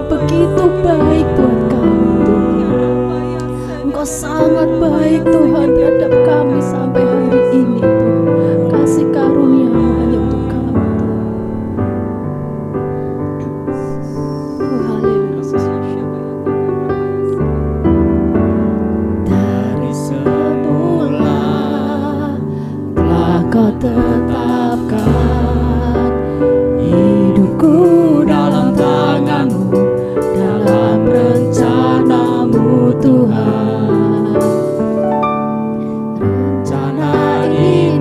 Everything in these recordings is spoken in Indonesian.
Engkau begitu baik buat kami Tuhan. Engkau sangat baik Tuhan terhadap kami sampai hari ini Tuhan. Kasih karunia-Mu hanya untuk kami Tuhan. Oh, haleluya. Dari semula telah Kau tetapkan hidupku dalam tangan-Mu, dalam rencana-Mu Tuhan. Rencana ini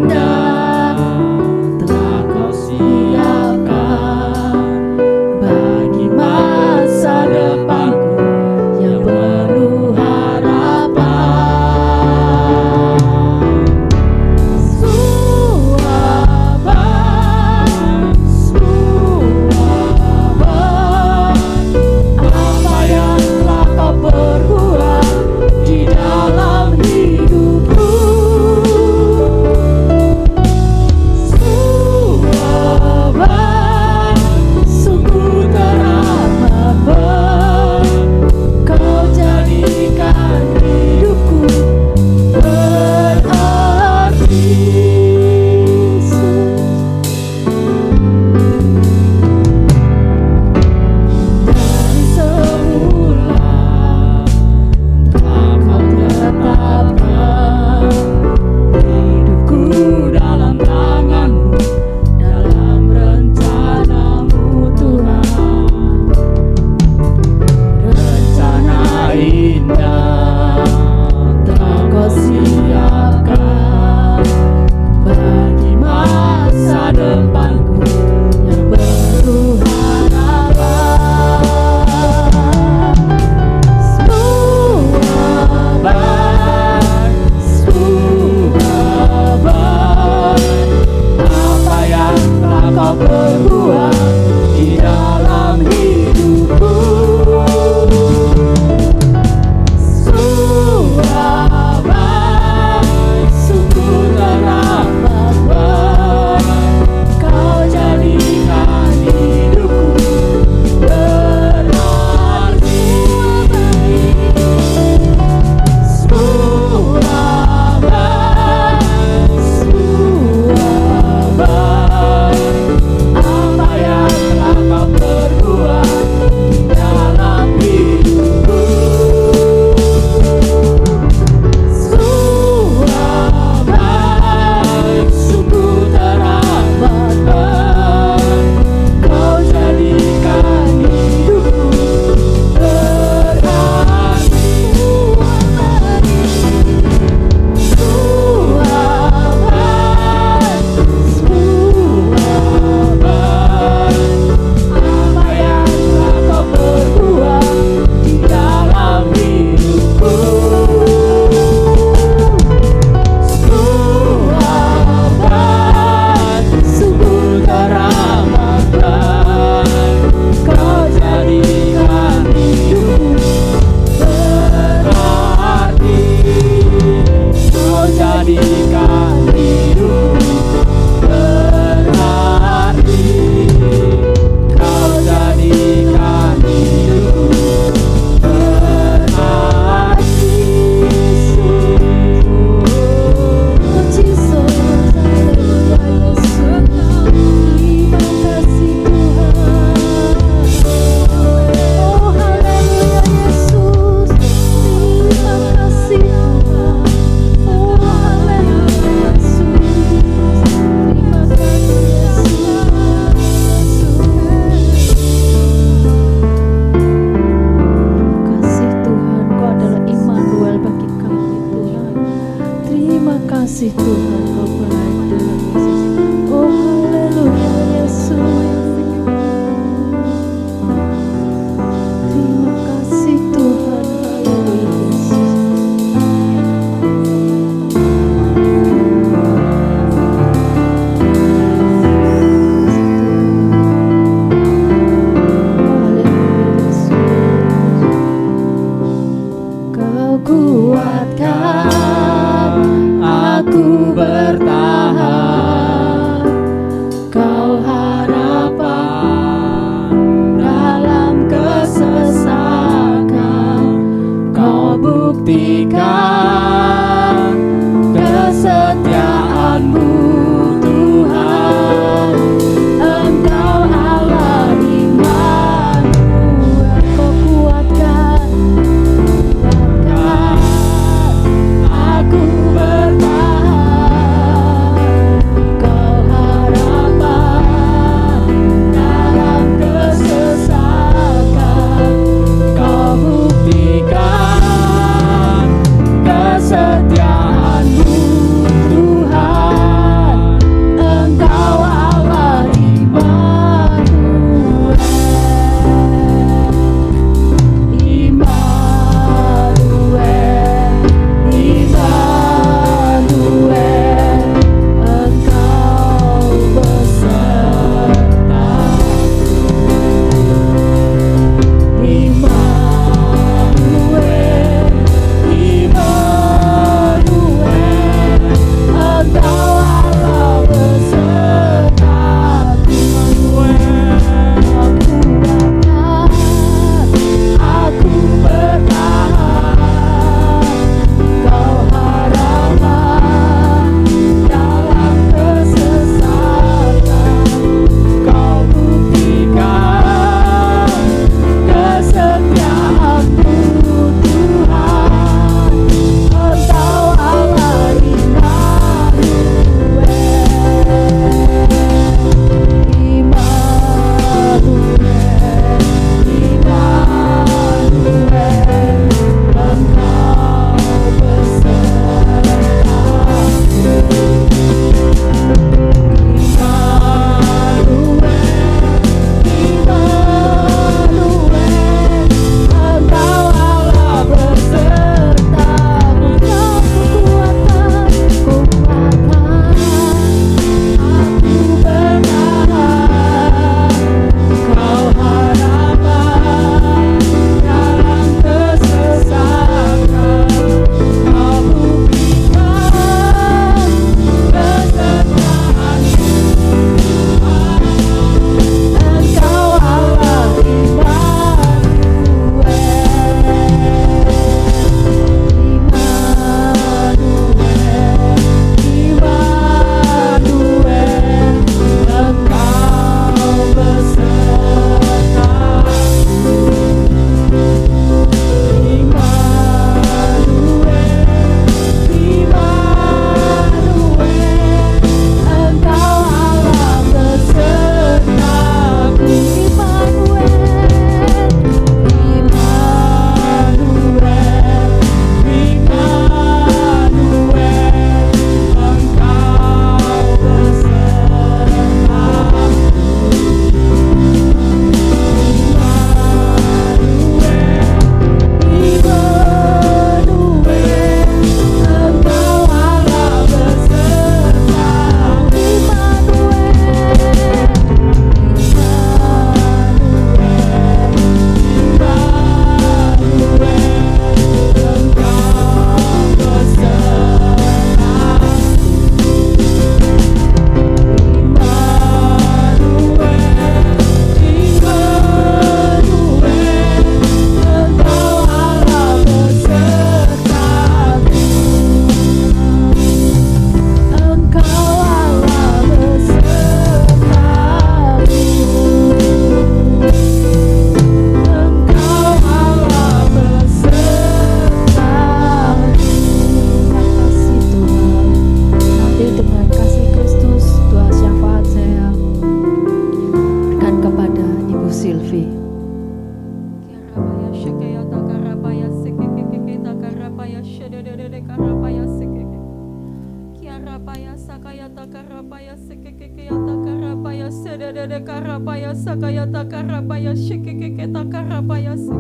takarabaya sekeke takarabaya sedede karabaya sakaya takarabaya shekeke takarabaya se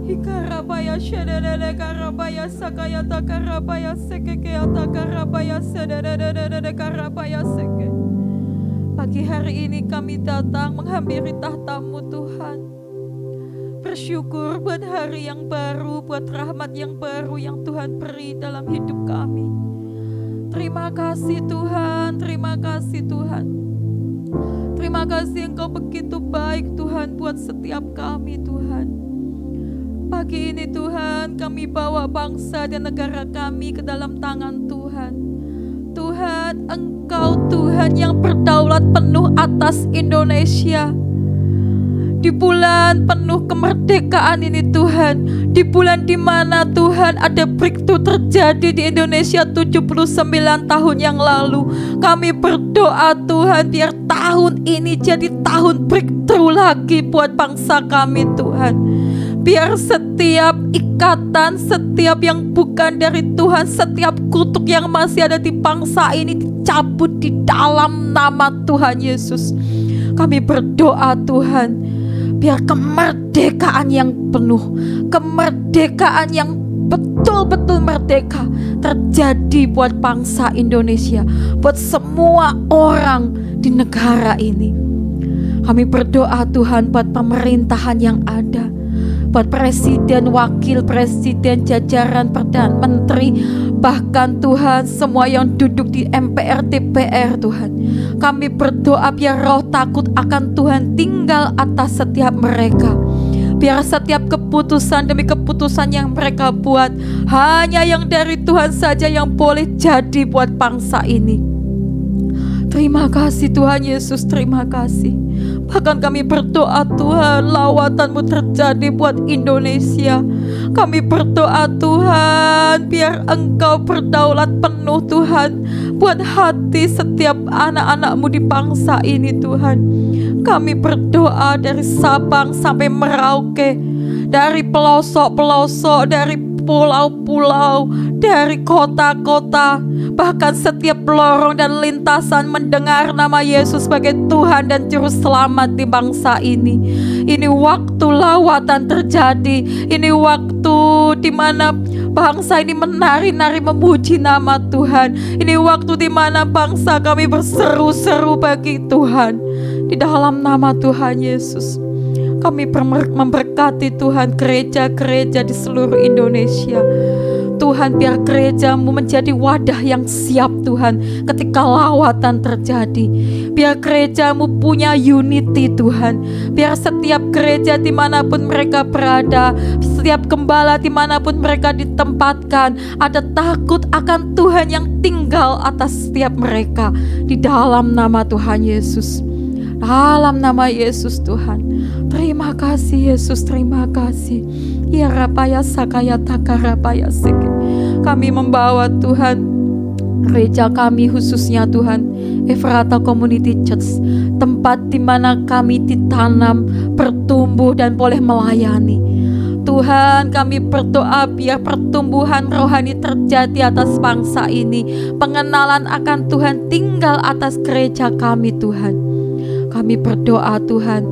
Ikarabaya shedede karabaya sakaya takarabaya sekeke takarabaya sedede karabaya seke. Pagi hari ini kami datang menghampiri tahta-Mu Tuhan. Bersyukur buat hari yang baru, buat rahmat yang baru yang Tuhan beri dalam hidup kami. Terima kasih Tuhan, terima kasih Tuhan. Terima kasih Engkau begitu baik Tuhan buat setiap kami Tuhan. Pagi ini Tuhan kami bawa bangsa dan negara kami ke dalam tangan Tuhan. Tuhan, Engkau Tuhan yang berdaulat penuh atas Indonesia. Di bulan penuh kemerdekaan ini Tuhan, di bulan di mana Tuhan ada breakthrough terjadi di Indonesia 79 tahun yang lalu, kami berdoa Tuhan biar tahun ini jadi tahun breakthrough lagi buat bangsa kami Tuhan. Biar setiap ikatan, setiap yang bukan dari Tuhan, setiap kutuk yang masih ada di bangsa ini dicabut di dalam nama Tuhan Yesus. Kami berdoa Tuhan, biar kemerdekaan yang penuh, kemerdekaan yang betul-betul merdeka terjadi buat bangsa Indonesia, buat semua orang di negara ini. Kami berdoa Tuhan buat pemerintahan yang ada, buat presiden, wakil presiden, jajaran perdana menteri, bahkan Tuhan semua yang duduk di MPR, DPR Tuhan. Kami berdoa biar roh takut akan Tuhan tinggal atas setiap mereka. Biar setiap keputusan demi keputusan yang mereka buat hanya yang dari Tuhan saja yang boleh jadi buat bangsa ini. Terima kasih Tuhan Yesus, terima kasih. Bahkan kami berdoa Tuhan, lawatan-Mu terjadi buat Indonesia. Kami berdoa Tuhan, biar Engkau berdaulat penuh Tuhan, buat hati setiap anak-anak-Mu di bangsa ini Tuhan. Kami berdoa dari Sabang sampai Merauke, dari pelosok-pelosok, dari pulau-pulau, dari kota-kota, bahkan setiap lorong dan lintasan mendengar nama Yesus sebagai Tuhan dan Juru Selamat di bangsa ini. Ini waktu lawatan terjadi. Ini waktu di mana bangsa ini menari-nari memuji nama Tuhan. Ini waktu di mana bangsa kami berseru-seru bagi Tuhan. Di dalam nama Tuhan Yesus, kami memberkati Tuhan gereja-gereja di seluruh Indonesia. Tuhan, biar gereja-Mu menjadi wadah yang siap Tuhan ketika lawatan terjadi. Biar gereja-Mu punya unity Tuhan. Biar setiap gereja dimanapun mereka berada, setiap gembala dimanapun mereka ditempatkan, ada takut akan Tuhan yang tinggal atas setiap mereka. Di dalam nama Tuhan Yesus, dalam nama Yesus Tuhan. Terima kasih Yesus, terima kasih. Ya rapaya sakaya takarapaya seke. Kami membawa Tuhan gereja kami khususnya Tuhan Efrata Community Church, tempat di mana kami ditanam, bertumbuh dan boleh melayani. Tuhan, kami berdoa biar pertumbuhan rohani terjadi atas bangsa ini. Pengenalan akan Tuhan tinggal atas gereja kami Tuhan. Kami berdoa Tuhan,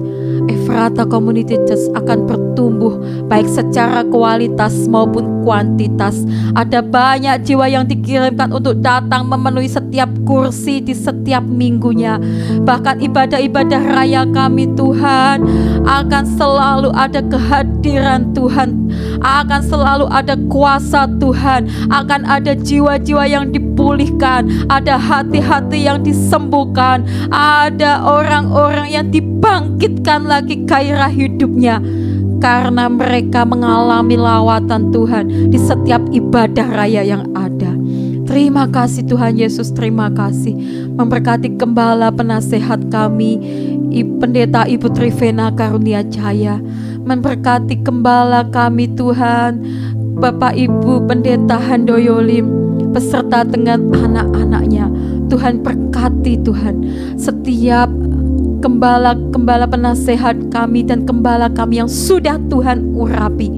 Efrata Community Church akan bertumbuh baik secara kualitas maupun kuantitas. Ada banyak jiwa yang dikirimkan untuk datang memenuhi setiap kursi di setiap minggunya. Bahkan ibadah-ibadah raya kami Tuhan, akan selalu ada kehadiran Tuhan, akan selalu ada kuasa Tuhan, akan ada jiwa-jiwa yang dipulihkan, ada hati-hati yang disembuhkan, ada orang-orang yang dibangkitkan lagi gairah hidupnya karena mereka mengalami lawatan Tuhan di setiap ibadah raya yang ada. Terima kasih Tuhan Yesus, terima kasih. Memberkati gembala penasehat kami, Pendeta Ibu Trivena Karunia Jaya. Memberkati gembala kami Tuhan, Bapak Ibu Pendeta Handoyolim, beserta dengan anak-anaknya. Tuhan berkati Tuhan setiap gembala penasehat kami dan gembala kami yang sudah Tuhan urapi.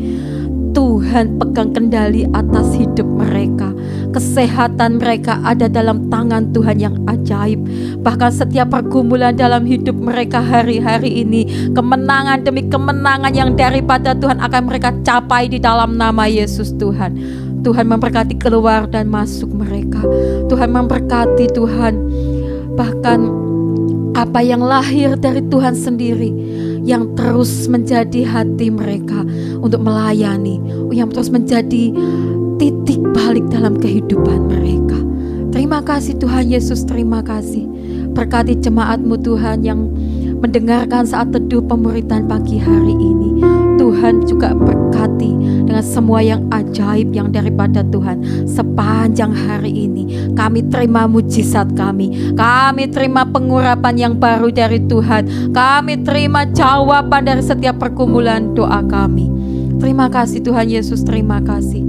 Tuhan pegang kendali atas hidup mereka. Kesehatan mereka ada dalam tangan Tuhan yang ajaib. Bahkan setiap pergumulan dalam hidup mereka hari-hari ini, kemenangan demi kemenangan yang daripada Tuhan akan mereka capai di dalam nama Yesus Tuhan. Tuhan memberkati keluar dan masuk mereka. Tuhan memberkati Tuhan. Bahkan apa yang lahir dari Tuhan sendiri, yang terus menjadi hati mereka untuk melayani, yang terus menjadi titik balik dalam kehidupan mereka. Terima kasih Tuhan Yesus, terima kasih. Berkati jemaat-Mu Tuhan yang mendengarkan saat teduh pemuritan pagi hari ini. Tuhan juga berkati dengan semua yang ajaib yang daripada Tuhan sepanjang hari ini. Kami terima mujizat kami terima pengurapan yang baru dari Tuhan, kami terima jawaban dari setiap pergumulan doa kami. Terima kasih Tuhan Yesus, terima kasih.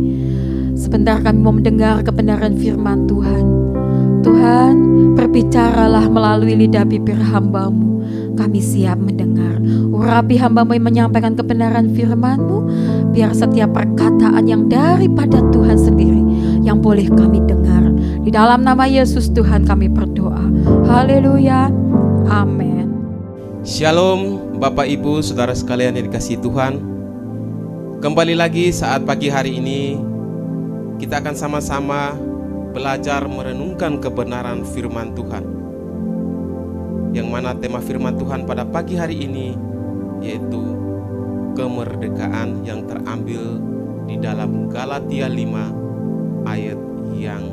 Sebentar kami mau mendengar kebenaran firman Tuhan. Tuhan, berbicaralah melalui lidah bibir hamba-Mu. Kami siap mendengar. Urapi hamba-Mu yang menyampaikan kebenaran firman-Mu, biar setiap perkataan yang daripada Tuhan sendiri yang boleh kami dengar. Di dalam nama Yesus Tuhan kami berdoa. Haleluya. Amin. Shalom Bapak Ibu Saudara sekalian yang dikasihi Tuhan. Kembali lagi saat pagi hari ini kita akan sama-sama belajar merenungkan kebenaran firman Tuhan, yang mana tema firman Tuhan pada pagi hari ini yaitu kemerdekaan yang terambil di dalam Galatia 5 ayat yang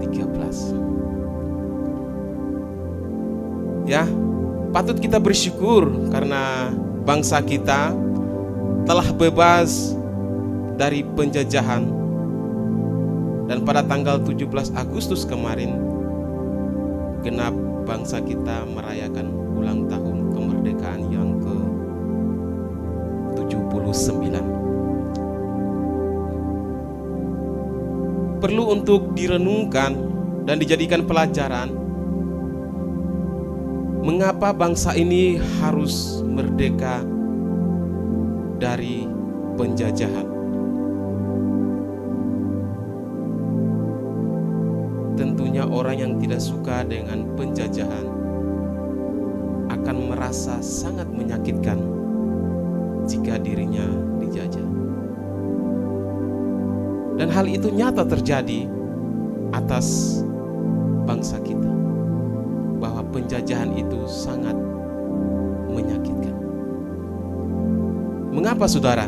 13. Ya, patut kita bersyukur karena bangsa kita telah bebas dari penjajahan. Dan pada tanggal 17 Agustus kemarin, genap bangsa kita merayakan ulang tahun kemerdekaan yang ke-79. Perlu untuk direnungkan dan dijadikan pelajaran, mengapa bangsa ini harus merdeka dari penjajahan. Tentunya orang yang tidak suka dengan penjajahan akan merasa sangat menyakitkan jika dirinya dijajah. Dan hal itu nyata terjadi atas bangsa kita, bahwa penjajahan itu sangat menyakitkan. Mengapa saudara?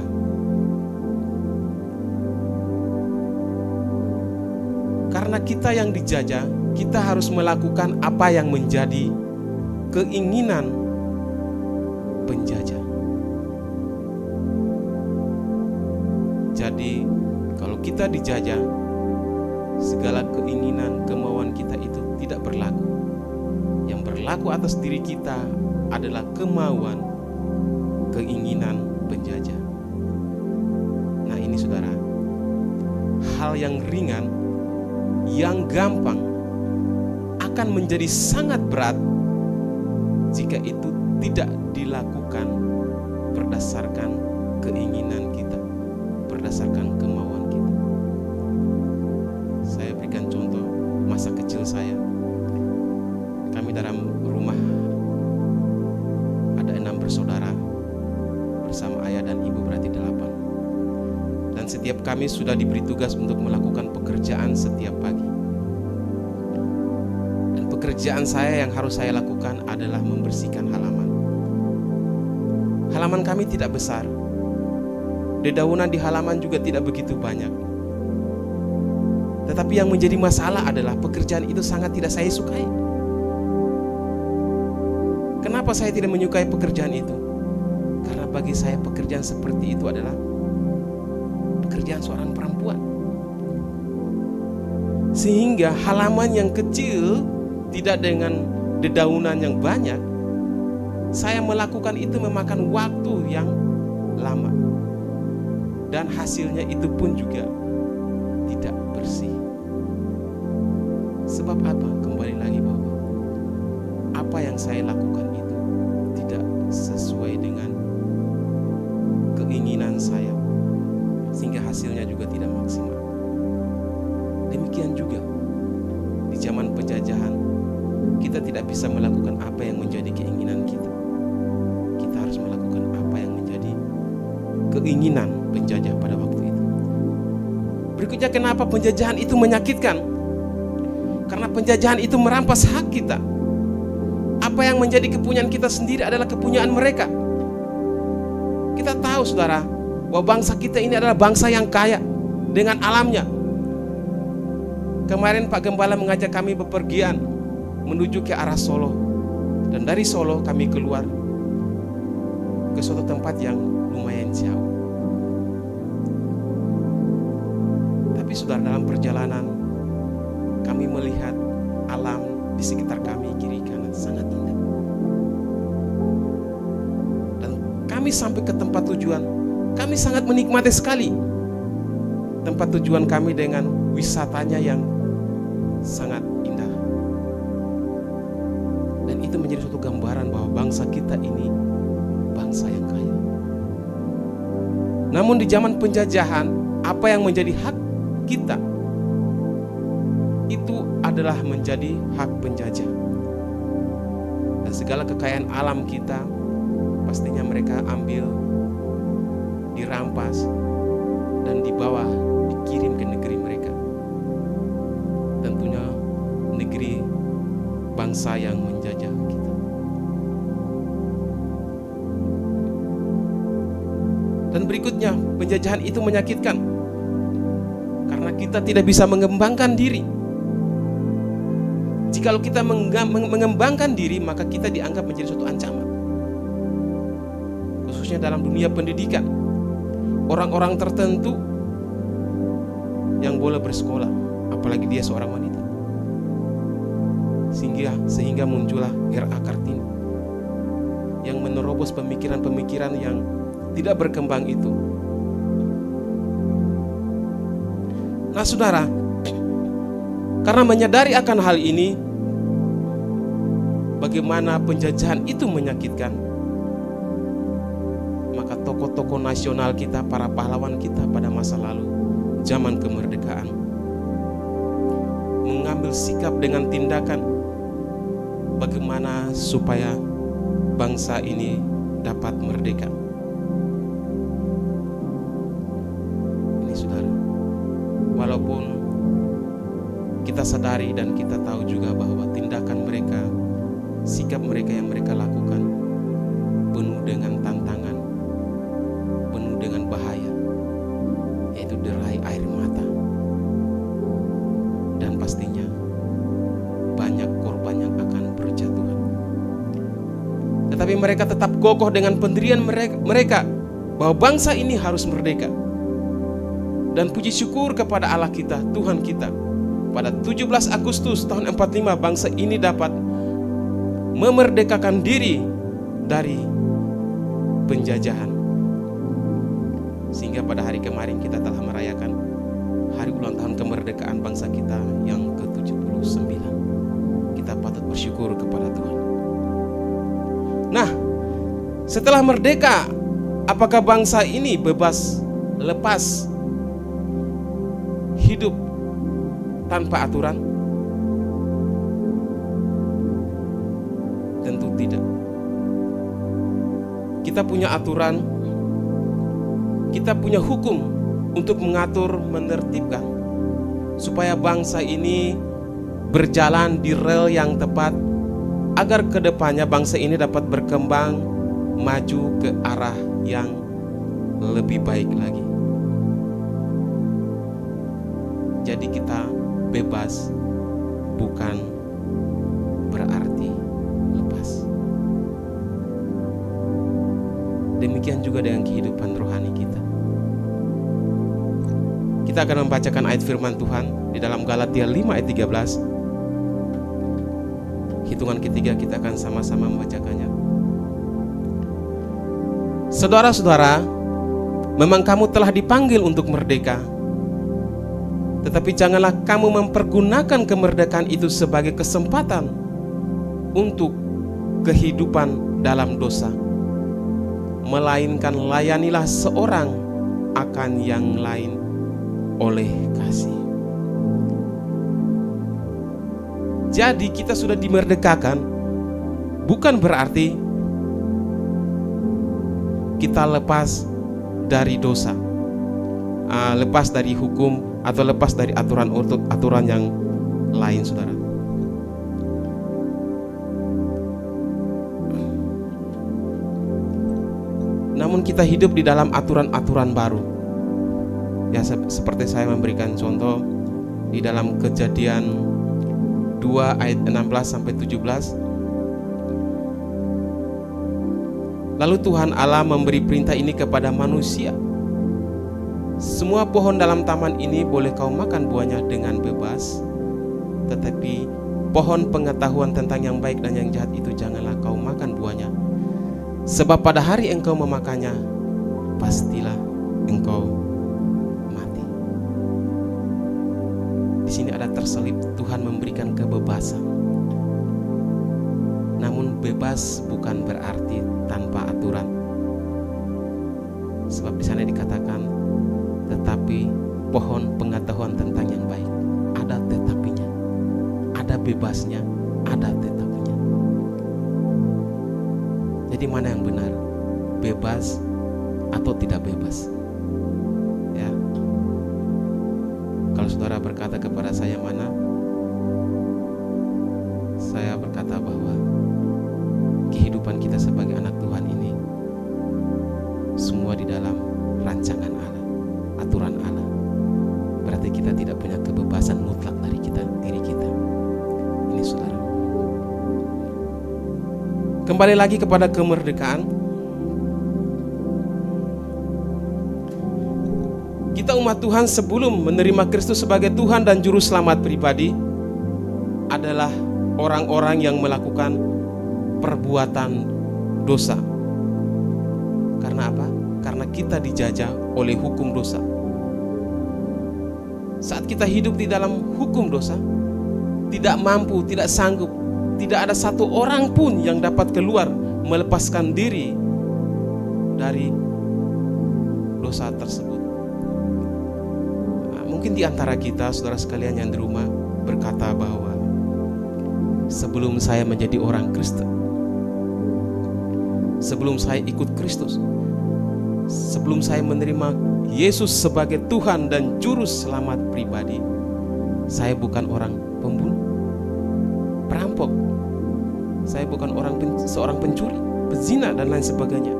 Karena kita yang dijajah, kita harus melakukan apa yang menjadi keinginan penjajah. Jadi, kalau kita dijajah, segala keinginan, kemauan kita itu tidak berlaku. Yang berlaku atas diri kita adalah kemauan, keinginan penjajah. Nah, ini saudara, hal yang ringan, yang gampang akan menjadi sangat berat jika itu tidak dilakukan berdasarkan keinginan kita, berdasarkan kemauan kita. Saya berikan contoh masa kecil saya. Kami dalam rumah ada 6 bersaudara bersama ayah dan ibu, berarti 8. Dan setiap kami sudah diberi tugas untuk melakukan pekerjaan setiap pagi. Dan pekerjaan saya yang harus saya lakukan adalah membersihkan halaman. Halaman kami tidak besar. Dedaunan di halaman juga tidak begitu banyak. Tetapi yang menjadi masalah adalah pekerjaan itu sangat tidak saya sukai. Kenapa saya tidak menyukai pekerjaan itu? Karena bagi saya pekerjaan seperti itu adalah pekerjaan seorang perempuan. Sehingga halaman yang kecil, tidak dengan dedaunan yang banyak, saya melakukan itu memakan waktu yang lama. Dan hasilnya itu pun juga tidak bersih. Sebab apa? Kembali lagi bahwa apa yang saya lakukan itu tidak sesuai dengan keinginan saya, sehingga hasilnya juga tidak maksimal. Demikian demikian juga di zaman penjajahan, kita tidak bisa melakukan apa yang menjadi keinginan kita. Kita harus melakukan apa yang menjadi keinginan penjajah pada waktu itu. Berikutnya, kenapa penjajahan itu menyakitkan? Karena penjajahan itu merampas hak kita. Apa yang menjadi kepunyaan kita sendiri adalah kepunyaan mereka. Kita tahu, saudara, bahwa bangsa kita ini adalah bangsa yang kaya dengan alamnya. Kemarin Pak Gembala mengajak kami bepergian menuju ke arah Solo. Dan dari Solo kami keluar ke suatu tempat yang lumayan jauh. Tapi saudara, dalam perjalanan kami melihat alam di sekitar kami, kiri kanan, sangat indah. Dan kami sampai ke tempat tujuan, kami sangat menikmati sekali tempat tujuan kami dengan wisatanya yang sangat indah. Dan itu menjadi suatu gambaran bahwa bangsa kita ini bangsa yang kaya. Namun di zaman penjajahan, apa yang menjadi hak kita itu adalah menjadi hak penjajah. Dan segala kekayaan alam kita pastinya mereka ambil, dirampas, dan dibawa, dikirim ke negeri mereka. Tentunya negeri bangsa yang menjajah kita. Dan berikutnya, penjajahan itu menyakitkan karena kita tidak bisa mengembangkan diri. Jikalau kita mengembangkan diri, maka kita dianggap menjadi suatu ancaman. Khususnya dalam dunia pendidikan, orang-orang tertentu yang boleh bersekolah, apalagi dia seorang wanita, sehingga muncullah RA Kartini yang menerobos pemikiran-pemikiran yang tidak berkembang itu. Nah saudara, karena menyadari akan hal ini, bagaimana penjajahan itu menyakitkan, maka tokoh-tokoh nasional kita, para pahlawan kita pada masa lalu, zaman kemerdekaan, mengambil sikap dengan tindakan bagaimana supaya bangsa ini dapat merdeka. Ini saudara, walaupun kita sadari dan kita tahu juga bahwa tindakan mereka, sikap mereka yang mereka lakukan penuh dengan tantangan, penuh dengan bahaya, yaitu derai air mata, dan pastinya banyak korban yang akan berjatuhan. Tetapi mereka tetap kokoh dengan pendirian mereka bahwa bangsa ini harus merdeka. Dan puji syukur kepada Allah kita, Tuhan kita, pada 17 Agustus tahun 45 bangsa ini dapat memerdekakan diri dari penjajahan. Sehingga pada hari kemarin kita telah merayakan hari ulang tahun kemerdekaan bangsa kita yang ke-79. Kita patut bersyukur kepada Tuhan. Nah, setelah merdeka, apakah bangsa ini bebas, lepas, hidup tanpa aturan? Tentu tidak. Kita punya aturan, kita punya hukum untuk mengatur, menertibkan supaya bangsa ini berjalan di rel yang tepat, agar kedepannya bangsa ini dapat berkembang, maju ke arah yang lebih baik lagi. Jadi kita bebas bukan berarti lepas. Demikian juga dengan kehidupan rohani kita. Kita akan membacakan ayat firman Tuhan di dalam Galatia 5 ayat 13. Hitungan ketiga kita akan sama-sama membacakannya. Saudara-saudara, memang kamu telah dipanggil untuk merdeka. Tetapi janganlah kamu mempergunakan kemerdekaan itu sebagai kesempatan untuk kehidupan dalam dosa, melainkan layanilah seorang akan yang lain oleh kasih. Jadi kita sudah dimerdekakan, bukan berarti kita lepas dari dosa, lepas dari hukum atau lepas dari aturan yang lain, saudara. Namun kita hidup di dalam aturan-aturan baru. Ya, seperti saya memberikan contoh di dalam Kejadian 2 ayat 16 sampai 17. Lalu Tuhan Allah memberi perintah ini kepada manusia. Semua pohon dalam taman ini boleh kau makan buahnya dengan bebas, tetapi pohon pengetahuan tentang yang baik dan yang jahat itu janganlah kau makan buahnya. Sebab pada hari engkau memakannya, pastilah engkau mati. Di sini ada terselip Tuhan memberikan kebebasan. Namun bebas bukan berarti tanpa aturan. Sebab di sana dikatakan, tetapi pohon pengetahuan tentang yang baik, ada tetapinya, ada bebasnya, ada tetapinya. Jadi mana yang benar? Bebas atau tidak bebas? Ya. Kalau saudara berkata kepada saya mana? Saya berkata bahwa kehidupan kita sebagai anak Tuhan ini semua di dalam rancangan Allah, aturan Allah. Berarti kita tidak punya kebebasan mutlak dari diri kita. Ini saudara. Kembali lagi kepada kemerdekaan. Kita umat Tuhan sebelum menerima Kristus sebagai Tuhan dan Juru Selamat pribadi adalah orang-orang yang melakukan perbuatan dosa. Karena apa? Karena kita dijajah oleh hukum dosa. Saat kita hidup di dalam hukum dosa, tidak mampu, tidak sanggup, tidak ada satu orang pun yang dapat keluar melepaskan diri dari dosa tersebut. Mungkin di antara kita, saudara sekalian yang di rumah, berkata bahwa sebelum saya menjadi orang Kristen, sebelum saya ikut Kristus, sebelum saya menerima Yesus sebagai Tuhan dan Juru Selamat pribadi, saya bukan orang pembunuh, perampok, saya bukan seorang pencuri, pezina dan lain sebagainya.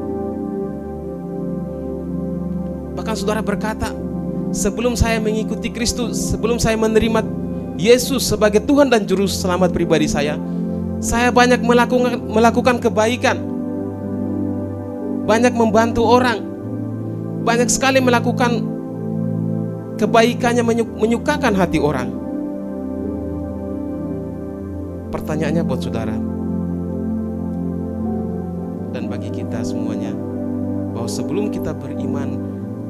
Bahkan saudara berkata, sebelum saya mengikuti Kristus, sebelum saya menerima Yesus sebagai Tuhan dan Juru Selamat pribadi saya banyak melakukan kebaikan, banyak membantu orang, banyak sekali melakukan kebaikannya, menyukakan hati orang. Pertanyaannya buat saudara dan bagi kita semuanya, bahwa sebelum kita beriman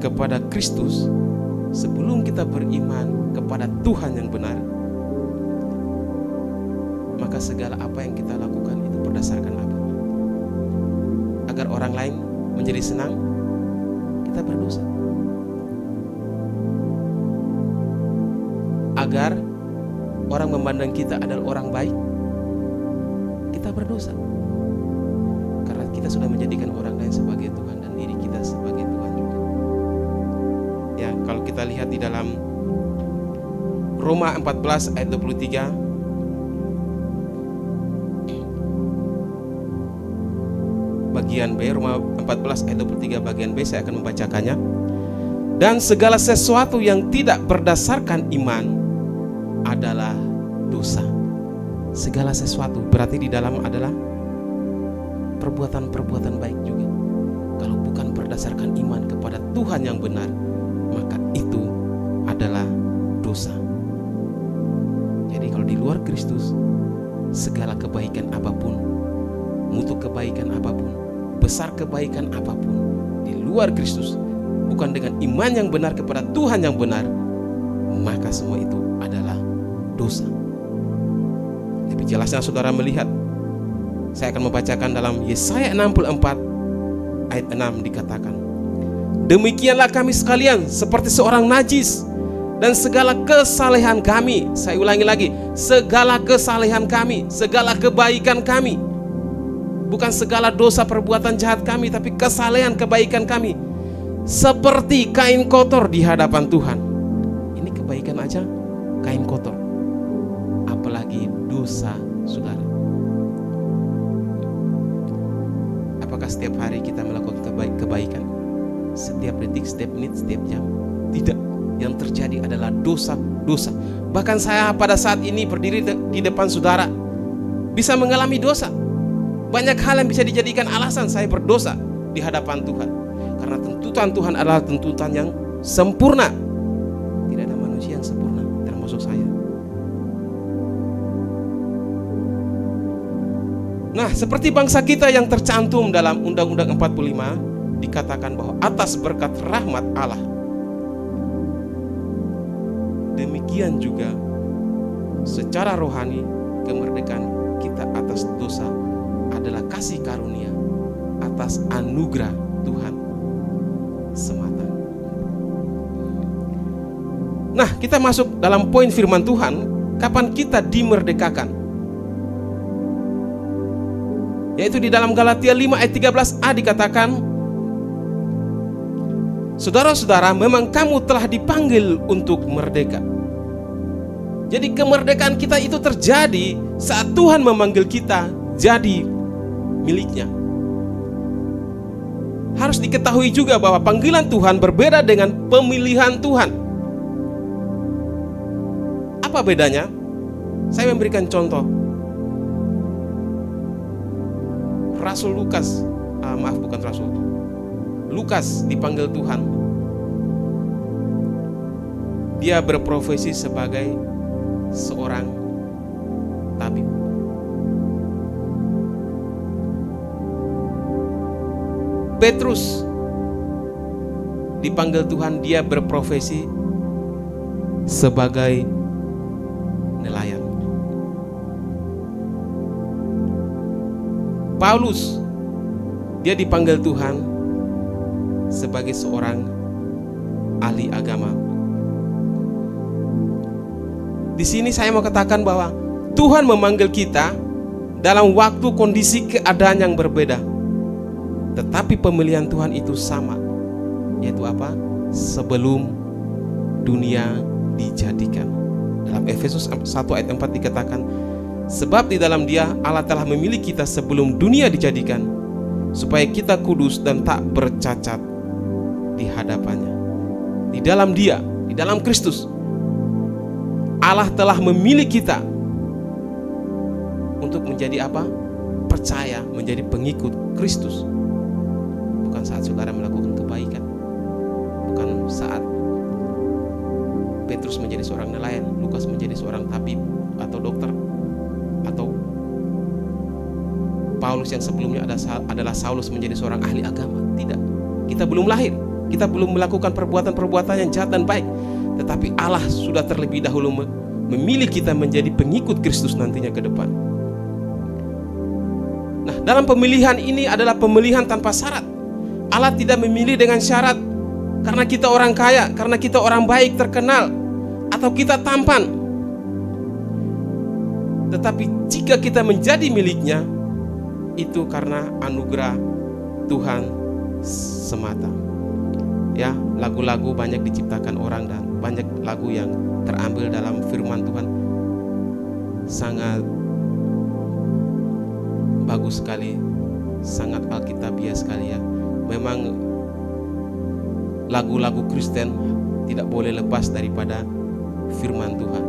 kepada Kristus, sebelum kita beriman kepada Tuhan yang benar, maka segala apa yang kita lakukan itu berdasarkan apa? Agar orang lain menjadi senang, kita berdosa. Agar orang memandang kita adalah orang baik, kita berdosa. Karena kita sudah menjadikan orang lain sebagai Tuhan dan diri kita sebagai Tuhan juga. Ya, kalau kita lihat di dalam Roma 14 ayat 23, bagian B, Roma 14 ayat 23 bagian B, saya akan membacakannya. Dan segala sesuatu yang tidak berdasarkan iman adalah dosa. Segala sesuatu berarti di dalam adalah perbuatan-perbuatan baik juga. Kalau bukan berdasarkan iman kepada Tuhan yang benar, maka itu adalah dosa. Jadi kalau di luar Kristus, segala kebaikan apapun, mutu kebaikan apapun, besar kebaikan apapun, di luar Kristus, bukan dengan iman yang benar kepada Tuhan yang benar, maka semua itu adalah dosa. Lebih jelasnya saudara melihat, saya akan membacakan dalam Yesaya 64 ayat 6 dikatakan, demikianlah kami sekalian seperti seorang najis, dan segala kesalehan kami. Saya ulangi lagi, segala kesalehan kami, segala kebaikan kami. Bukan segala dosa perbuatan jahat kami, tapi kesalehan kebaikan kami. Seperti kain kotor di hadapan Tuhan. Ini kebaikan aja kain kotor, apalagi dosa saudara. Apakah setiap hari kita melakukan kebaikan? Setiap detik, setiap menit, setiap jam? Tidak. Yang terjadi adalah dosa-dosa. Bahkan saya pada saat ini berdiri di depan saudara bisa mengalami dosa. Banyak hal yang bisa dijadikan alasan saya berdosa di hadapan Tuhan. Karena tuntutan Tuhan adalah tuntutan yang sempurna. Tidak ada manusia yang sempurna, termasuk saya. Nah, seperti bangsa kita yang tercantum dalam Undang-Undang 45, dikatakan bahwa atas berkat rahmat Allah, demikian juga secara rohani kemerdekaan kita atas dosa adalah kasih karunia atas anugerah Tuhan semata. Nah, kita masuk dalam poin firman Tuhan, kapan kita dimerdekakan, yaitu di dalam Galatia 5 ayat 13a dikatakan, saudara-saudara, memang kamu telah dipanggil untuk merdeka. Jadi kemerdekaan kita itu terjadi saat Tuhan memanggil kita jadi miliknya. Harus diketahui juga bahwa panggilan Tuhan berbeda dengan pemilihan Tuhan. Apa bedanya? Saya memberikan contoh. Rasul Lukas, Lukas dipanggil Tuhan. Dia berprofesi sebagai seorang tabib. Petrus dipanggil Tuhan, dia berprofesi sebagai nelayan. Paulus, dia dipanggil Tuhan sebagai seorang ahli agama. Di sini saya mau katakan bahwa Tuhan memanggil kita dalam waktu kondisi keadaan yang berbeda. Tetapi pemilihan Tuhan itu sama, yaitu apa? Sebelum dunia dijadikan. Dalam Efesus 1 ayat 4 dikatakan, sebab di dalam Dia Allah telah memilih kita sebelum dunia dijadikan, supaya kita kudus dan tak bercacat di hadapannya. Di dalam Dia, di dalam Kristus, Allah telah memilih kita untuk menjadi apa? Percaya, menjadi pengikut Kristus. Bukan saat saudara melakukan kebaikan, bukan saat Petrus menjadi seorang nelayan, Lukas menjadi seorang tabib atau dokter, atau Paulus yang sebelumnya adalah Saulus menjadi seorang ahli agama. Tidak, kita belum lahir, kita belum melakukan perbuatan-perbuatan yang jahat dan baik, tetapi Allah sudah terlebih dahulu memilih kita menjadi pengikut Kristus nantinya ke depan. Nah, dalam pemilihan ini adalah pemilihan tanpa syarat. Allah tidak memilih dengan syarat karena kita orang kaya, karena kita orang baik, terkenal, atau kita tampan. Tetapi jika kita menjadi miliknya, itu karena anugerah Tuhan semata. Ya, lagu-lagu banyak diciptakan orang dan banyak lagu yang terambil dalam firman Tuhan. Sangat bagus sekali, sangat alkitabiah sekali ya. Memang lagu-lagu Kristen tidak boleh lepas daripada firman Tuhan.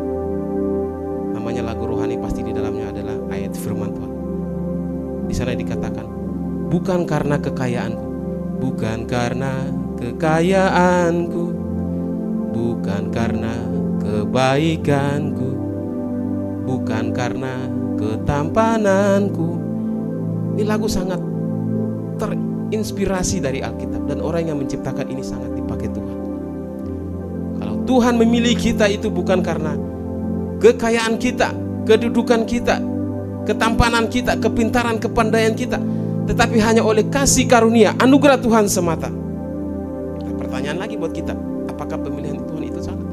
Namanya lagu rohani, pasti di dalamnya adalah ayat firman Tuhan. Di sana dikatakan, bukan karena kekayaanku, bukan karena kekayaanku, bukan karena kebaikanku, bukan karena ketampananku. Ini lagu sangat terinspirasi dari Alkitab, dan orang yang menciptakan ini sangat dipakai Tuhan. Kalau Tuhan memilih kita itu bukan karena kekayaan kita, kedudukan kita, ketampanan kita, kepintaran, kepandaian kita, tetapi hanya oleh kasih karunia, anugerah Tuhan semata. Nah, pertanyaan lagi buat kita, apakah pemilihan Tuhan itu salah?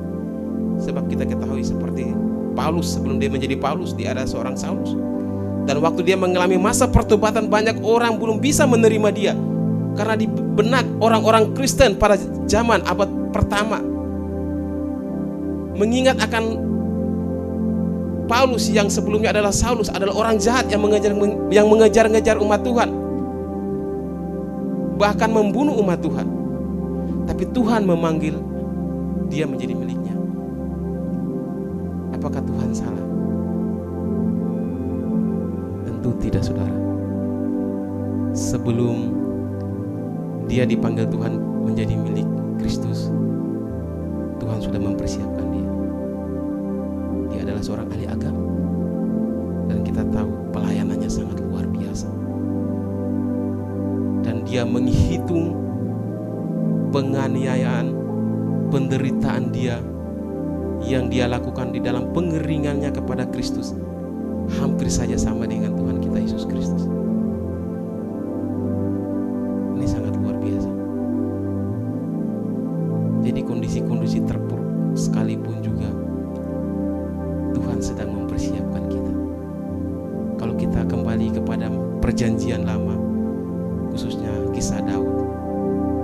Sebab kita ketahui seperti Paulus, sebelum dia menjadi Paulus, dia ada seorang Saulus. Dan waktu dia mengalami masa pertobatan, banyak orang belum bisa menerima dia. Karena di benak orang-orang Kristen pada zaman abad pertama mengingat akan Paulus yang sebelumnya adalah Saulus, adalah orang jahat yang mengejar-ngejar umat Tuhan, bahkan membunuh umat Tuhan. Tapi Tuhan memanggil dia menjadi miliknya. Apakah Tuhan salah? Tentu tidak, saudara. Sebelum dia dipanggil Tuhan menjadi milik Kristus, Tuhan sudah mempersiapkan dia. Dia adalah seorang ahli agama, dan kita tahu pelayanannya sangat luar biasa. Dan dia menghitung penganiayaan, penderitaan dia yang dia lakukan di dalam pengeringannya kepada Kristus hampir saja sama dengan Tuhan kita Yesus Kristus. Ini sangat luar biasa. Jadi kondisi-kondisi terpuruk sekalipun juga Tuhan sedang mempersiapkan kita. Kalau kita kembali kepada perjanjian lama, khususnya kisah Daud,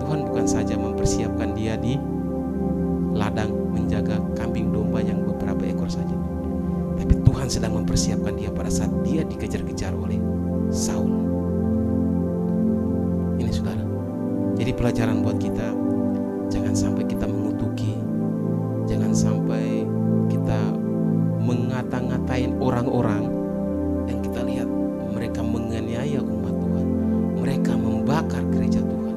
Tuhan bukan saja mempersiapkan dia di ladang menjaga kambing domba yang beberapa ekor saja, tapi Tuhan sedang mempersiapkan dia pada saat dia dikejar-kejar oleh Saul. Ini saudara, jadi pelajaran buat kita, jangan sampai kita mengutuki, jangan sampai kita mengata-ngatain orang-orang yang kita lihat mereka menganiaya umat Tuhan, mereka membakar gereja Tuhan,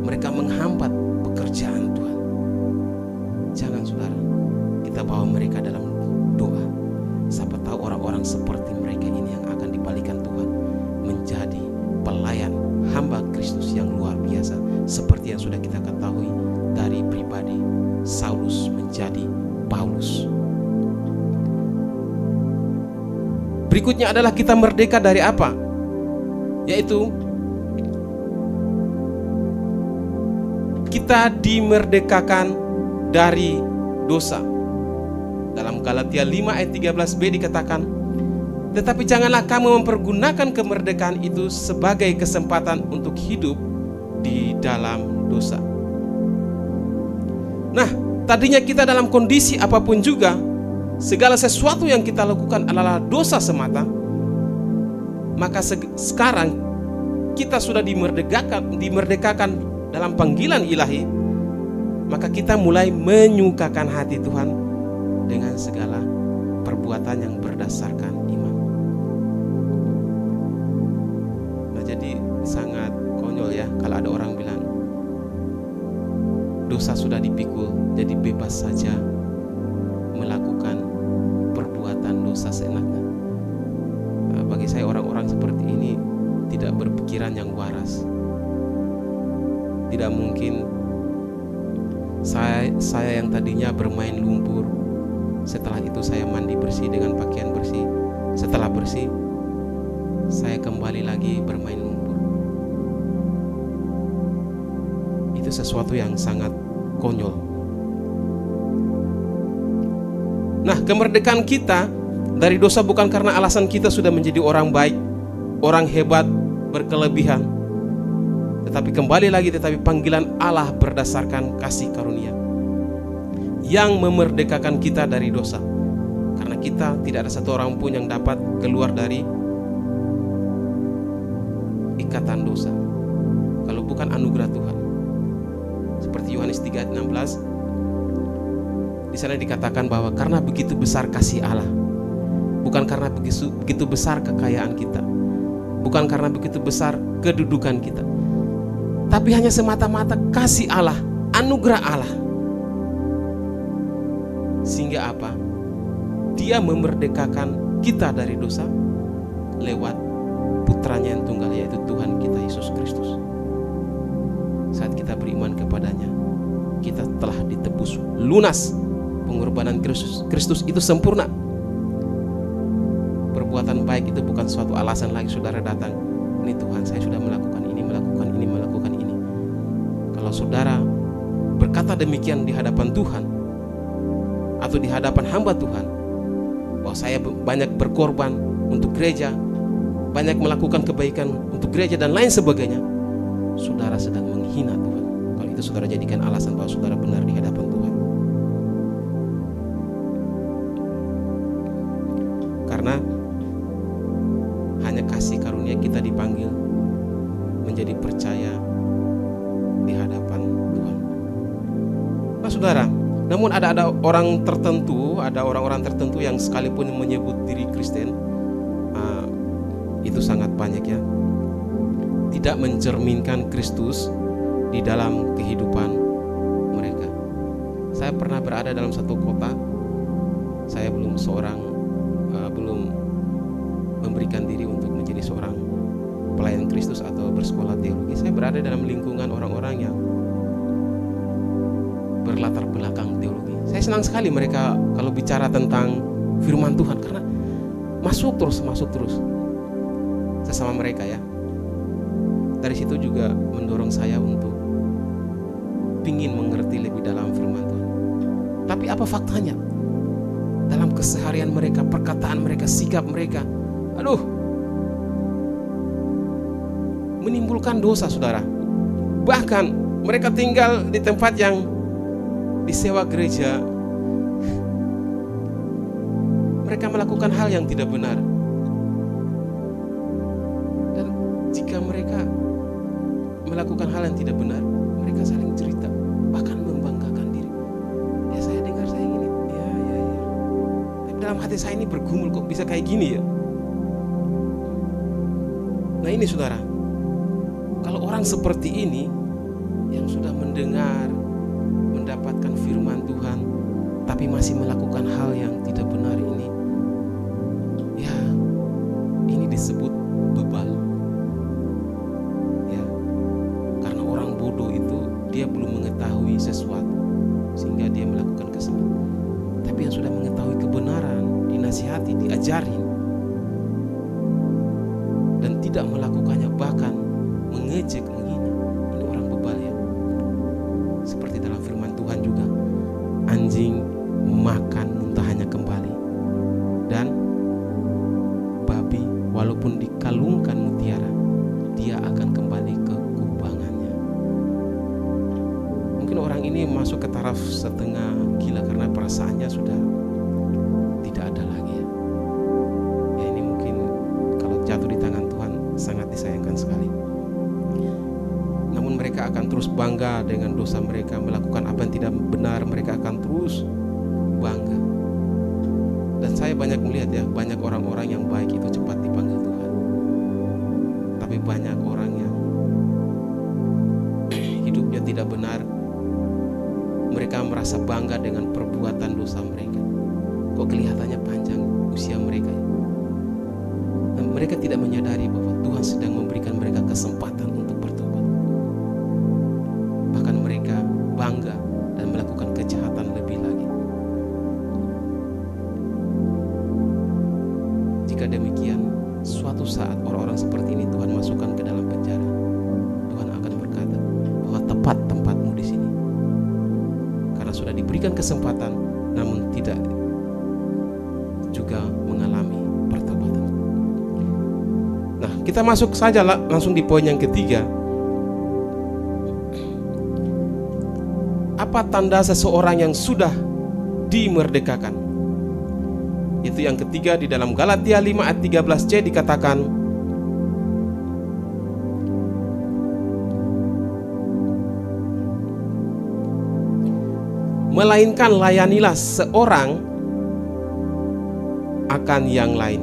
mereka menghambat pekerjaan Tuhan. Jangan, saudara, kita bawa mereka dalam doa. Siapa tahu orang-orang seperti mereka ini yang akan dibalikan Tuhan menjadi pelayan hamba Kristus yang luar biasa, seperti yang sudah kita ketahui dari pribadi Saulus menjadi Paulus. Berikutnya adalah kita merdeka dari apa? Yaitu kita dimerdekakan dari dosa. Dalam Galatia 5 ayat 13b dikatakan, tetapi janganlah kamu mempergunakan kemerdekaan itu sebagai kesempatan untuk hidup di dalam dosa. Nah, tadinya kita dalam kondisi apapun juga, segala sesuatu yang kita lakukan adalah dosa semata. Maka sekarang kita sudah dimerdekakan dalam panggilan ilahi. Maka kita mulai menyukakan hati Tuhan dengan segala perbuatan yang berdasarkan iman. Nah, jadi sangat konyol ya kalau ada orang bilang dosa sudah dipikul, jadi bebas saja melakukan perbuatan dosa seenaknya. Nah, bagi saya orang-orang seperti ini tidak berpikiran yang waras. Tidak mungkin saya yang tadinya bermain lumpur, setelah itu saya mandi bersih dengan pakaian bersih. Setelah bersih, saya kembali lagi bermain lumpur. Itu sesuatu yang sangat konyol. Nah, kemerdekaan kita dari dosa bukan karena alasan kita sudah menjadi orang baik, orang hebat, berkelebihan, tetapi kembali lagi, tetapi panggilan Allah berdasarkan kasih karunia yang memerdekakan kita dari dosa. Karena kita tidak ada satu orang pun yang dapat keluar dari ikatan dosa kalau bukan anugerah Tuhan. Seperti Yohanes 3 ayat 16, di sana dikatakan bahwa karena begitu besar kasih Allah, bukan karena begitu besar kekayaan kita, bukan karena begitu besar kedudukan kita, tapi hanya semata-mata kasih Allah, anugerah Allah. Sehingga apa? Dia memerdekakan kita dari dosa lewat putranya yang tunggal, yaitu Tuhan kita Yesus Kristus. Saat kita beriman kepadanya, kita telah ditebus lunas. Pengorbanan Kristus itu sempurna. Perbuatan baik itu bukan suatu alasan lagi saudara datang, ini Tuhan saya sudah melakukan ini, melakukan ini. Kalau saudara berkata demikian di hadapan Tuhan, atau di hadapan hamba Tuhan bahwa saya banyak berkorban untuk gereja, banyak melakukan kebaikan untuk gereja dan lain sebagainya, saudara sedang menghina Tuhan. Kalau itu saudara jadikan alasan bahwa saudara benar di hadapan Tuhan. Karena hanya kasih karunia kita dipanggil menjadi percaya di hadapan Tuhan. Nah saudara, namun ada orang tertentu, ada orang-orang tertentu yang sekalipun menyebut diri Kristen, itu sangat banyak ya, tidak mencerminkan Kristus di dalam kehidupan mereka. Saya pernah berada dalam satu kota, saya belum memberikan diri untuk menjadi seorang pelayan Kristus atau bersekolah teologi. Saya berada dalam lingkungan orang-orang yang berlatar belakang teologi. Saya senang sekali mereka kalau bicara tentang firman Tuhan, karena masuk terus sesama mereka ya. Dari situ juga mendorong saya untuk ingin mengerti lebih dalam firman Tuhan. Tapi apa faktanya? Dalam keseharian mereka, perkataan mereka, sikap mereka, menimbulkan dosa saudara. Bahkan mereka tinggal di tempat yang disewa gereja, mereka melakukan hal yang tidak benar. Dan jika mereka melakukan hal yang tidak benar, mereka saling cerita, bahkan membanggakan diri. Ya saya dengar saya gini, ya. Tapi dalam hati saya ini bergumul, kok bisa kayak gini ya. Nah ini saudara, kalau orang seperti ini yang sudah mendengar, mendapatkan firman Tuhan, tapi masih melakukan hal yang tidak benar ini, ya ini disebut bebal. Ya, karena orang bodoh itu dia belum mengetahui sesuatu sehingga dia melakukan kesalahan. Tapi yang sudah mengetahui kebenaran, dinasihati, diajarin, dan tidak melakukannya, bahkan mengejek, menghina, ini orang bebal ya. Seperti dalam firman Tuhan juga, anjing makan muntahannya kembali, dan babi walaupun dikalungkan mutiara, dia akan kembali ke kubangannya. Mungkin orang ini masuk ke taraf setengah gila karena perasaannya sudah tidak ada lagi ya. Ya ini mungkin kalau jatuh di tangan Tuhan sangat disayangkan sekali. Namun mereka akan terus bangga dengan dosa mereka, melakukan apa yang tidak benar, mereka akan terus bangga. Dan saya banyak melihat ya, banyak orang-orang yang baik itu cepat dipanggil Tuhan. Tapi banyak orang yang hidupnya tidak benar, mereka merasa bangga dengan perbuatan dosa mereka. Kok kelihatannya panjang usia mereka ya? Dan mereka tidak menyadari bahwa Tuhan sedang memberikan mereka kesempatan untuk bertobat. Bahkan mereka bangga dan melakukan kejahatan lebih lagi. Jika demikian, suatu saat orang-orang seperti ini Tuhan masukkan ke dalam penjara. Tuhan akan berkata bahwa tepat tempatmu di sini, karena sudah diberikan kesempatan, namun tidak juga mengalami pertobatan. Nah, kita masuk saja langsung di poin yang ketiga. Apa tanda seseorang yang sudah dimerdekakan? Itu yang ketiga, di dalam Galatia 5 ayat 13c dikatakan, melainkan layanilah seorang akan yang lain.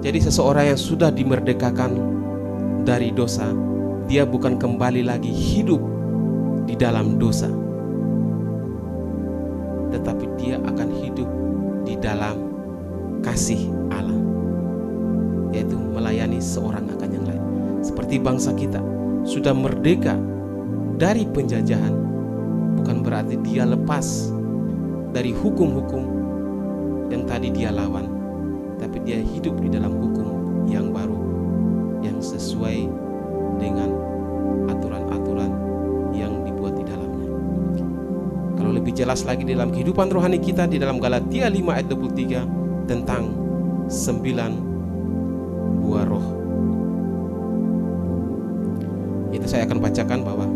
Jadi seseorang yang sudah dimerdekakan dari dosa, dia bukan kembali lagi hidup di dalam dosa, tetapi dia akan hidup di dalam kasih Allah, yaitu melayani seorang akan yang lain. Seperti bangsa kita sudah merdeka dari penjajahan, bukan berarti dia lepas dari hukum-hukum yang tadi dia lawan, tapi dia hidup di dalam hukum yang baru, yang sesuai dengan aturan-aturan yang dibuat di dalamnya. lebih jelas lagi dalam kehidupan rohani kita di dalam Galatia 5 ayat 23 tentang 9 buah roh. Itu saya akan bacakan bahwa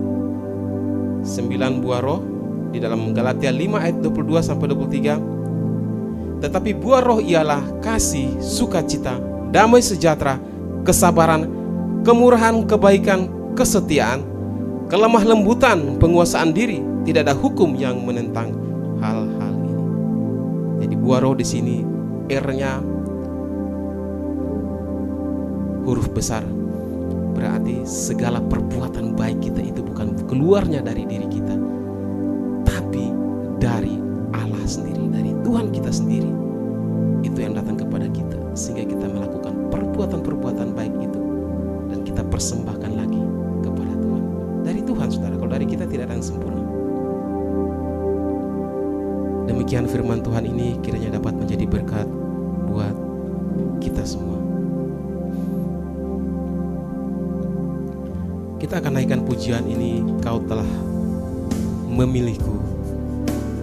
9 buah roh di dalam Galatia 5 ayat 22 sampai 23. Tetapi buah roh ialah kasih, sukacita, damai sejahtera, kesabaran, kemurahan, kebaikan, kesetiaan, kelemah lembutan, penguasaan diri. Tidak ada hukum yang menentang hal-hal ini. Jadi buah roh di sini R-nya huruf besar. Berarti segala perbuatan baik kita itu bukan keluarnya dari diri kita, tapi dari Allah sendiri, dari Tuhan kita sendiri. Itu yang datang kepada kita, sehingga kita melakukan perbuatan-perbuatan baik itu dan kita persembahkan lagi kepada Tuhan. Dari Tuhan, saudara. Kalau dari kita tidak ada yang sempurna. Demikian firman Tuhan ini kiranya dapat menjadi berkat buat kita semua. Kita akan naikkan pujian ini, Kau telah memilihku.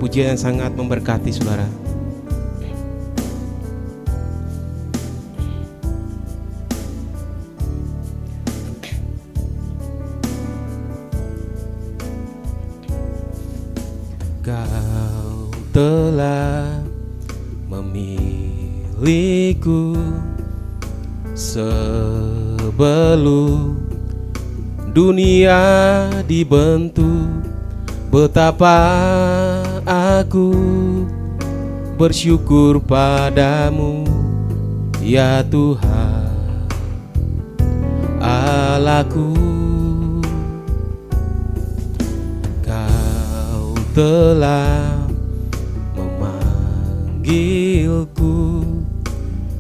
Pujian yang sangat memberkati saudara. Kau telah memilihku sebelum dunia dibentuk. Betapa aku bersyukur padamu, ya Tuhan Allahku. Kau telah memanggilku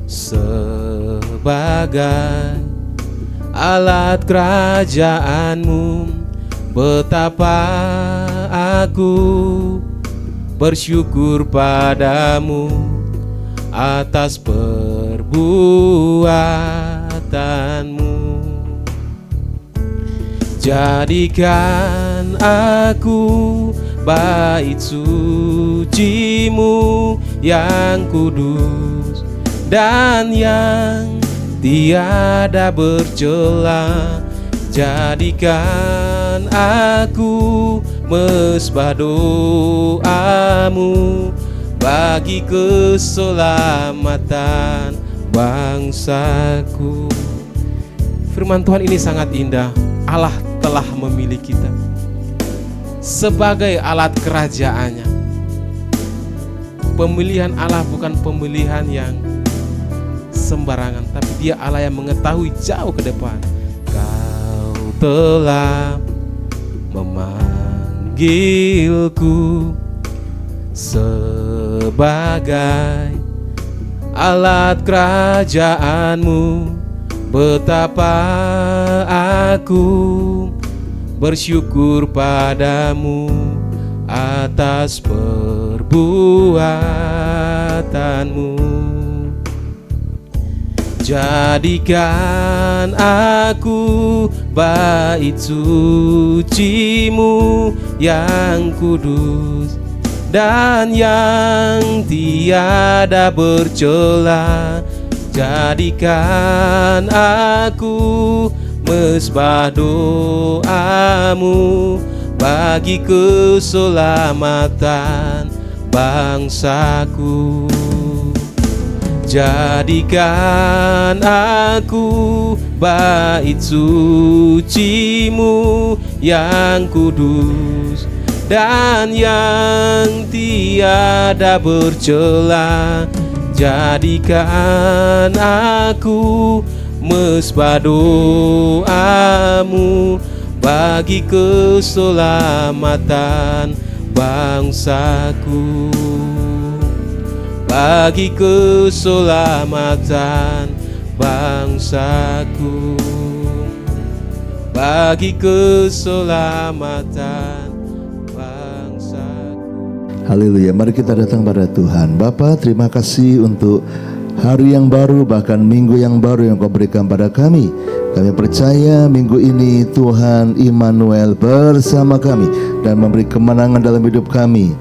sebagai alat kerajaanmu. Betapa aku bersyukur padamu atas perbuatanmu. Jadikan aku bait sucimu yang kudus dan yang tiada bercela. Jadikan aku mesbah doamu bagi keselamatan bangsaku. Firman Tuhan ini sangat indah. Allah telah memilih kita sebagai alat kerajaannya. Pemilihan Allah bukan pemilihan yang sembarangan, tapi Dia Allah yang mengetahui jauh ke depan. Kau telah memanggilku sebagai alat kerajaanmu. Betapa aku bersyukur padamu atas perbuatanmu. Jadikan aku bait sucimu yang kudus dan yang tiada bercela. Jadikan aku mesbah doamu bagi keselamatan bangsaku. Jadikan aku bait sucimu yang kudus dan yang tiada bercela. Jadikan aku mesbah doamu bagi keselamatan bangsaku. Bagi keselamatan bangsaku. Bagi keselamatan bangsaku. Haleluya, mari kita datang pada Tuhan. Bapa, terima kasih untuk hari yang baru, bahkan minggu yang baru yang Kau berikan pada kami. Kami percaya minggu ini Tuhan Immanuel bersama kami dan memberi kemenangan dalam hidup kami.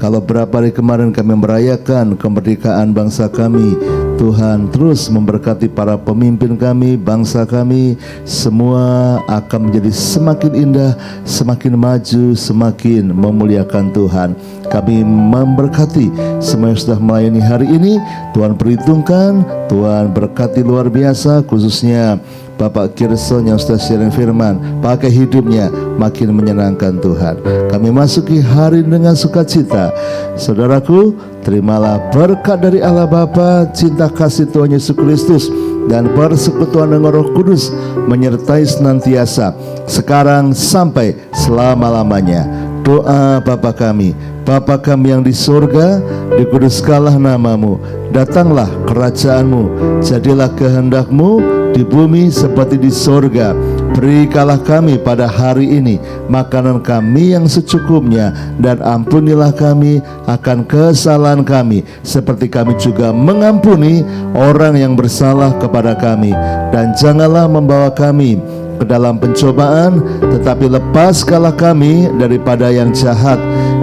Kalau berapa hari kemarin kami merayakan kemerdekaan bangsa kami, Tuhan terus memberkati para pemimpin kami, bangsa kami, semua akan menjadi semakin indah, semakin maju, semakin memuliakan Tuhan. Kami memberkati semua yang sudah melayani hari ini. Tuhan perhitungkan, Tuhan berkati luar biasa, khususnya Bapak Kirson yang sudah sharing firman, pakai hidupnya makin menyenangkan Tuhan. Kami masuki hari dengan sukacita. Saudaraku, terimalah berkat dari Allah Bapa, cinta kasih Tuhan Yesus Kristus, dan persekutuan dengan Roh Kudus menyertai senantiasa sekarang sampai selama-lamanya. Doa Bapa kami yang di surga, dikuduskanlah namamu, datanglah kerajaanmu, jadilah kehendakmu di bumi seperti di surga. Berikanlah kami pada hari ini makanan kami yang secukupnya, dan ampunilah kami akan kesalahan kami, seperti kami juga mengampuni orang yang bersalah kepada kami. Dan janganlah membawa kami ke dalam pencobaan, tetapi lepaskanlah kami daripada yang jahat,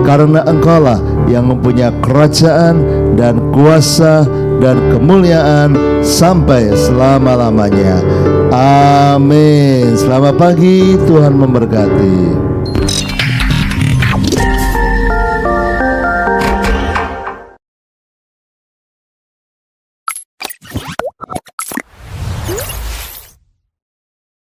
karena Engkaulah yang mempunyai kerajaan dan kuasa dan kemuliaan sampai selama-lamanya. Amin. Selamat pagi, Tuhan memberkati.